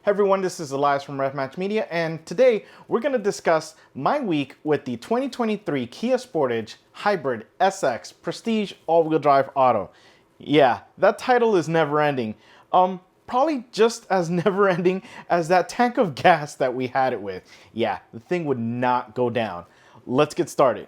everyone, this is Elias from RevMatch Media, and today we're going to discuss my week with the 2023 Kia Sportage Hybrid SX-Prestige all-wheel drive auto. Yeah, that title is never-ending. Probably just as never-ending as that tank of gas that we had it with. Yeah, the thing would not go down. Let's get started.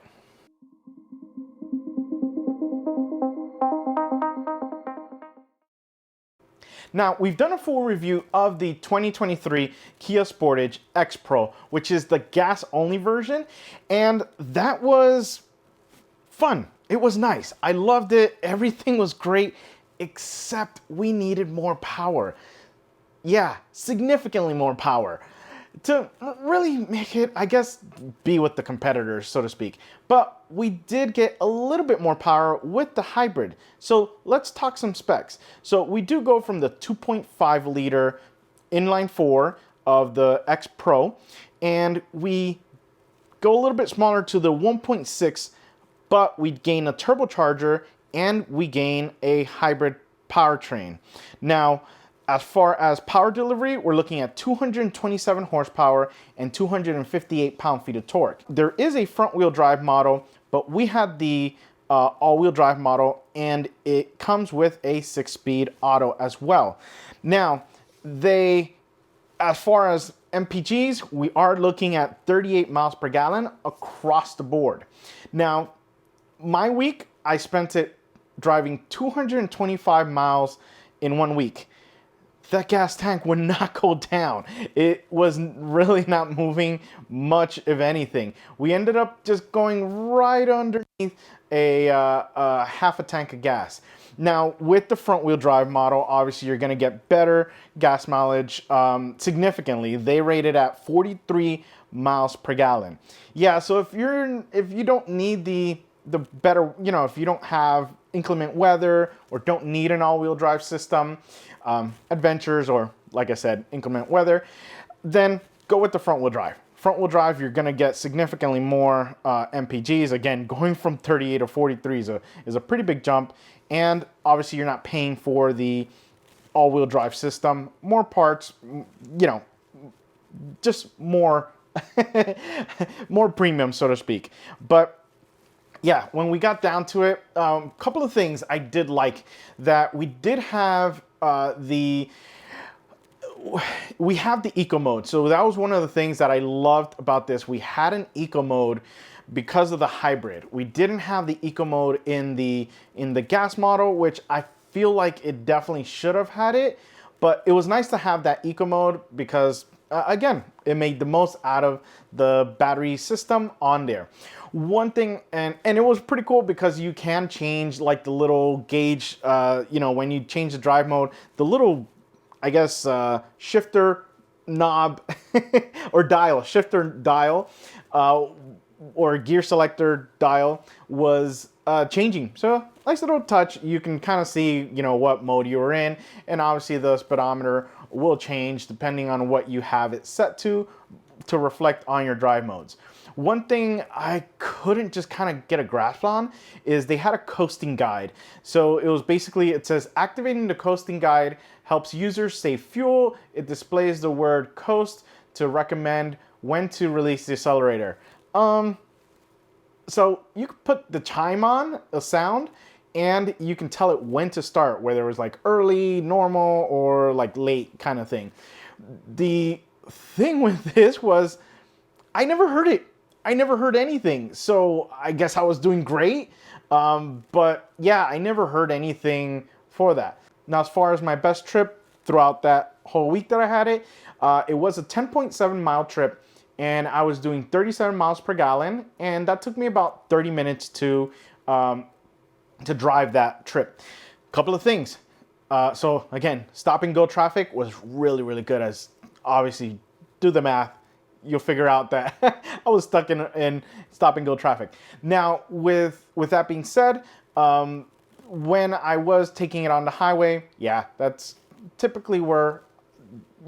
Now, we've done a full review of the 2023 Kia Sportage X-Pro, which is the gas-only version, and that was fun. It was nice. I loved it. Everything was great, except we needed more power. Yeah, significantly more power to really make it, I guess, be with the competitors, so to speak. But we did get a little bit more power with the hybrid. So let's talk some specs. So we do go from the 2.5 liter inline four of the X Pro, and we go a little bit smaller to the 1.6, but we gain a turbocharger and we gain a hybrid powertrain. Now, as far as power delivery, we're looking at 227 horsepower and 258 pound-feet of torque. There is a front-wheel drive model, but we had the all-wheel drive model, and it comes with a 6-speed auto as well. Now, as far as MPGs, we are looking at 38 miles per gallon across the board. Now, my week, I spent it driving 225 miles in 1 week. That gas tank would not go down. It was really not moving much of anything. We ended up just going right underneath a half a tank of gas. Now, with the front wheel drive model, obviously you're gonna get better gas mileage significantly. They rate it at 43 miles per gallon. Yeah, so if you don't need the better, if you don't have inclement weather or don't need an all-wheel drive system, adventures, or like I said, inclement weather, then go with the front wheel drive. Front wheel drive, you're gonna get significantly more MPGs. Again, going from 38 to 43 is a pretty big jump, and obviously you're not paying for the all-wheel drive system. More parts, just more more premium, so to speak. But yeah, when we got down to it, a couple of things I did like. That we did have the eco mode. So that was one of the things that I loved about this. We had an eco mode because of the hybrid. We didn't have the eco mode in the gas model, which I feel like it definitely should have had it. But it was nice to have that eco mode because again, it made the most out of the battery system on there. One thing, and it was pretty cool because you can change like the little gauge, when you change the drive mode, the little, I guess, shifter knob or dial, shifter dial, or gear selector dial was changing. So nice little touch. You can kind of see, what mode you were in, and obviously the speedometer will change depending on what you have it set to reflect on your drive modes. One thing I couldn't just kind of get a grasp on is they had a coasting guide. So it was basically, it says activating the coasting guide helps users save fuel. It displays the word coast to recommend when to release the accelerator. So you could put the chime on, a sound, and you can tell it when to start, whether it was like early, normal, or like late kind of thing. The thing with this was I never heard it. I never heard anything. So I guess I was doing great. But yeah, I never heard anything for that. Now, as far as my best trip throughout that whole week that I had it, it was a 10.7 mile trip, and I was doing 37 miles per gallon, and that took me about 30 minutes to drive that trip. Couple of things. So again, stop and go traffic was really, really good. As obviously, do the math, you'll figure out that I was stuck in stop and go traffic. Now, with that being said, when I was taking it on the highway, yeah, that's typically where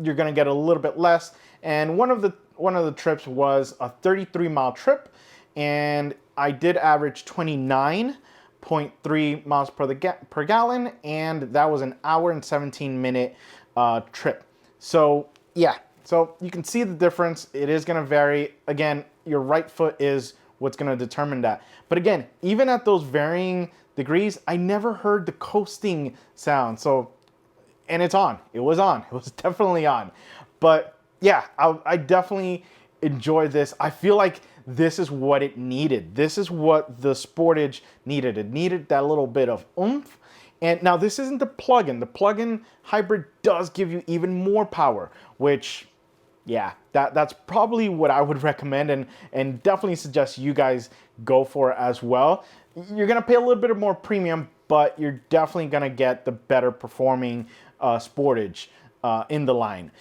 you're gonna get a little bit less. And one of the trips was a 33-mile trip, and I did average 29.3 miles per gallon, and that was an hour and 17-minute trip. So yeah, so you can see the difference. It is going to vary. Again, your right foot is what's going to determine that. But again, even at those varying degrees, I never heard the coasting sound. So, and it's on. It was on. It was definitely on. But yeah, I definitely enjoy this. I feel like this is what it needed. This is what the Sportage needed. It needed that little bit of oomph. And now this isn't the plug-in. The plug-in hybrid does give you even more power, which, yeah, that's probably what I would recommend and definitely suggest you guys go for as well. You're gonna pay a little bit more premium, but you're definitely gonna get the better performing Sportage in the line.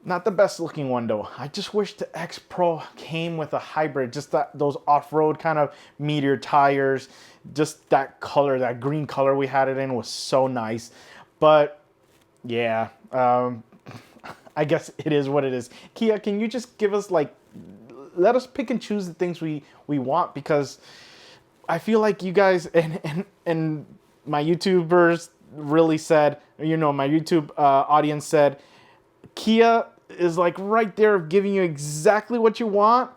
Not the best looking one though. I just wish the X Pro came with a hybrid, just those off-road kind of meteor tires, just that color, that green color we had it in was so nice. But yeah, I guess it is what it is. Kia, can you just give us let us pick and choose the things we want, because I feel like you guys and my YouTubers really said, my YouTube audience said, Kia is like right there giving you exactly what you want,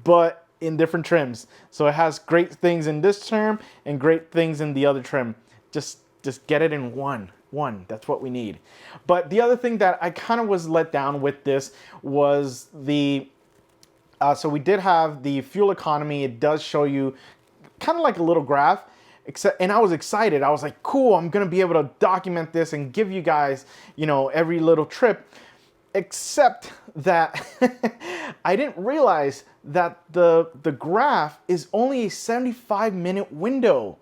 but in different trims. So it has great things in this trim and great things in the other trim. Just get it in one. That's what we need. But the other thing that I kind of was let down with this was the, so we did have the fuel economy. It does show you kind of like a little graph, and I was excited. I was like, cool, I'm gonna be able to document this and give you guys, every little trip, except that I didn't realize that the graph is only a 75-minute window.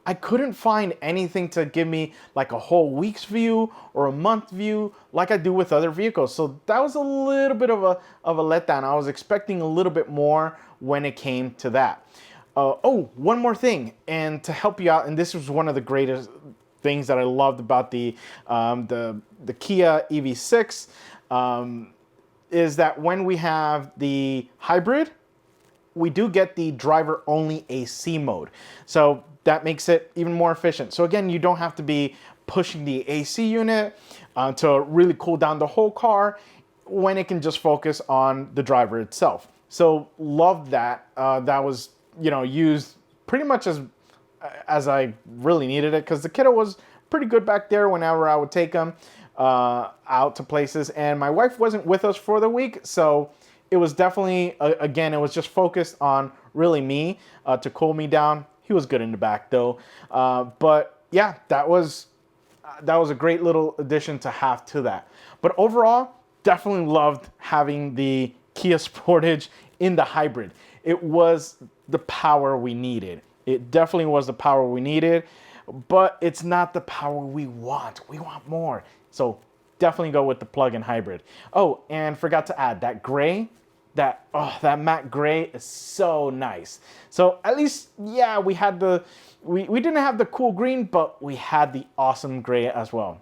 I couldn't find anything to give me like a whole week's view or a month view like I do with other vehicles. So that was a little bit of a letdown. I was expecting a little bit more when it came to that. Oh, one more thing, and to help you out, and this was one of the greatest things that I loved about the Kia EV6, is that when we have the hybrid, we do get the driver-only AC mode. So that makes it even more efficient. So again, you don't have to be pushing the AC unit to really cool down the whole car, when it can just focus on the driver itself. So loved that. That was used pretty much as I really needed it, because the kiddo was pretty good back there whenever I would take him out to places, and my wife wasn't with us for the week, so it was definitely, again, it was just focused on really me to cool me down. He was good in the back though, but yeah, that was a great little addition to have to that. But overall, definitely loved having the Kia Sportage in the hybrid. It was the power we needed. It definitely was the power we needed, but it's not the power we want. We want more. So definitely go with the plug-in hybrid. Oh, and forgot to add that gray, that matte gray is so nice. So at least, yeah, we had we didn't have the cool green, but we had the awesome gray as well.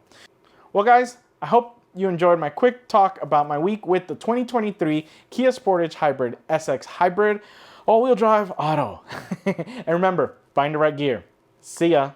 Well, guys, I hope you enjoyed my quick talk about my week with the 2023 Kia Sportage Hybrid SX Hybrid all-wheel drive auto. And remember, find the right gear. See ya.